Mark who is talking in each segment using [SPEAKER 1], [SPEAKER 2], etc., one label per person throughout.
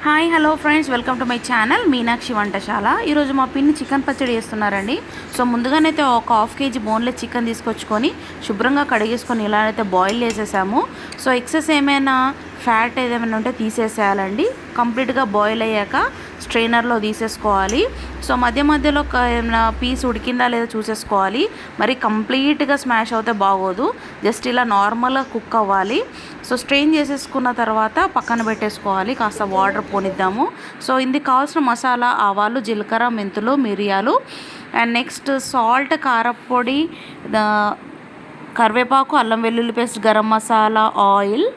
[SPEAKER 1] Hi hello friends, welcome to my channel Meenakshi వంటశాల. ఈరోజు మా పిన్ని చికెన్ పచ్చడి చేస్తున్నారండి. సో ముందుగానైతే ఒక హాఫ్ కేజీ బోన్లెస్ చికెన్ తీసుకొచ్చుకొని శుభ్రంగా కడిగేసుకొని ఇలా అయితే బాయిల్ చేసేసాము. సో ఎక్సెస్ ఏమైనా ఫ్యాట్ ఏదైనా ఉంటే తీసేసేయాలండి. కంప్లీట్గా బాయిల్ అయ్యాక స్ట్రైనర్లో తీసేసుకోవాలి. సో మధ్య మధ్యలో ఏమైనా పీస్ ఉడికిందా లేదా చూసేసుకోవాలి. మరి కంప్లీట్గా స్మాష్ అవుతే బాగోదు, జస్ట్ ఇలా నార్మల్గా కుక్ అవ్వాలి. సో స్ట్రెయిన్ చేసేసుకున్న తర్వాత పక్కన పెట్టేసుకోవాలి. కాస్త వాటర్ పోనిద్దాము. సో ఇందుకు కావాల్సిన మసాలా ఆవాలు, జీలకర్ర, మెంతులు, మిరియాలు అండ్ నెక్స్ట్ సాల్ట్, కారపొడి, కరివేపాకు, అల్లం వెల్లుల్లి పేస్ట్, గరం మసాలా, ఆయిల్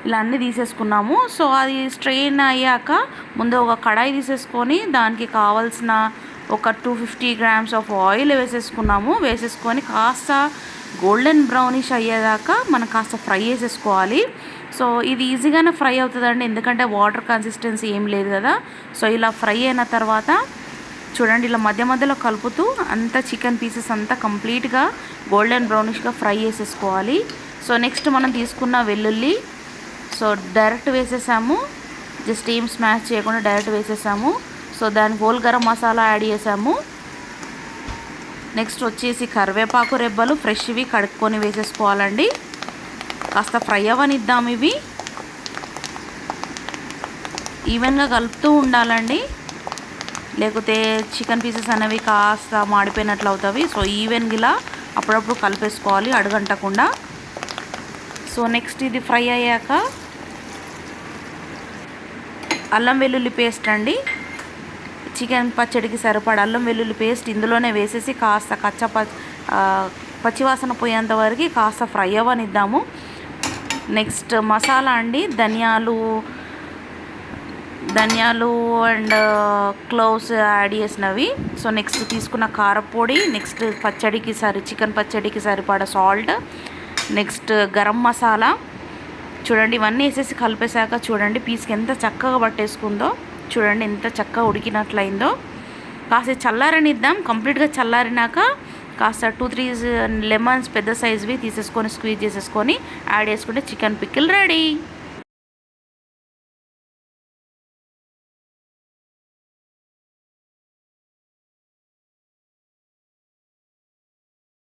[SPEAKER 1] ఇలా అన్నీ తీసేసుకున్నాము. సో అది స్ట్రెయిన్ అయ్యాక ముందు ఒక కడాయి తీసేసుకొని దానికి కావాల్సిన ఒక 250 grams ఆఫ్ ఆయిల్ వేసేసుకొని కాస్త గోల్డెన్ బ్రౌనిష్ అయ్యేదాకా మనం కాస్త ఫ్రై చేసేసుకోవాలి. సో ఇది ఈజీగానే ఫ్రై అవుతుందండి, ఎందుకంటే వాటర్ కన్సిస్టెన్సీ ఏం లేదు కదా. సో ఇలా ఫ్రై అయిన తర్వాత చూడండి, ఇలా మధ్య మధ్యలో కలుపుతూ అంతా చికెన్ పీసెస్ అంతా కంప్లీట్గా గోల్డెన్ బ్రౌనిష్గా ఫ్రై చేసేసుకోవాలి. సో నెక్స్ట్ మనం తీసుకున్న వెల్లుల్లి సో డైరెక్ట్ వేసేసాము, జస్ట్ ఏం స్మాష్ చేయకుండా డైరెక్ట్ వేసేసాము. సో దానికి హోల్ గరం మసాలా యాడ్ చేసాము. నెక్స్ట్ వచ్చేసి కరివేపాకు రెబ్బలు ఫ్రెష్వి కడుక్కొని వేసేసుకోవాలండి. కాస్త ఫ్రై అవ్వనిద్దాం. ఇవి ఈవెన్గా కలుపుతూ ఉండాలండి, లేకపోతే చికెన్ పీసెస్ అనేవి కాస్త మాడిపోయినట్లు అవుతాయి. సో ఈవెన్గా ఇలా అప్పుడప్పుడు కలిపేసుకోవాలి అడుగంటకుండా. సో నెక్స్ట్ ఇది ఫ్రై అయ్యాక అల్లం వెల్లుల్లి పేస్ట్ అండి, చికెన్ పచ్చడికి సరిపడ అల్లం వెల్లుల్లి పేస్ట్ ఇందులోనే వేసేసి కాస్త పచ్చివాసన పోయేంత వరకు కాస్త ఫ్రై అవ్వనిద్దాము. నెక్స్ట్ మసాలా అండి, ధనియాలు అండ్ క్లోవ్స్ యాడ్ చేసినవి. సో నెక్స్ట్ తీసుకున్న కారపొడి, నెక్స్ట్ చికెన్ పచ్చడికి సరిపడ సాల్ట్, నెక్స్ట్ గరం మసాలా. చూడండి ఇవన్నీ వేసేసి కలిపేశాక చూడండి పీస్కి ఎంత చక్కగా పట్టేసుకుందో, చూడండి ఎంత చక్కగా ఉడికినట్లయిందో. కాస్త చల్లారనిద్దాం. కంప్లీట్గా చల్లారినాక కాస్త 2-3 లెమన్స్ పెద్ద సైజువి తీసేసుకొని స్క్వీజ్ చేసేసుకొని యాడ్ చేసుకుంటే చికెన్ పికిల్ రెడీ.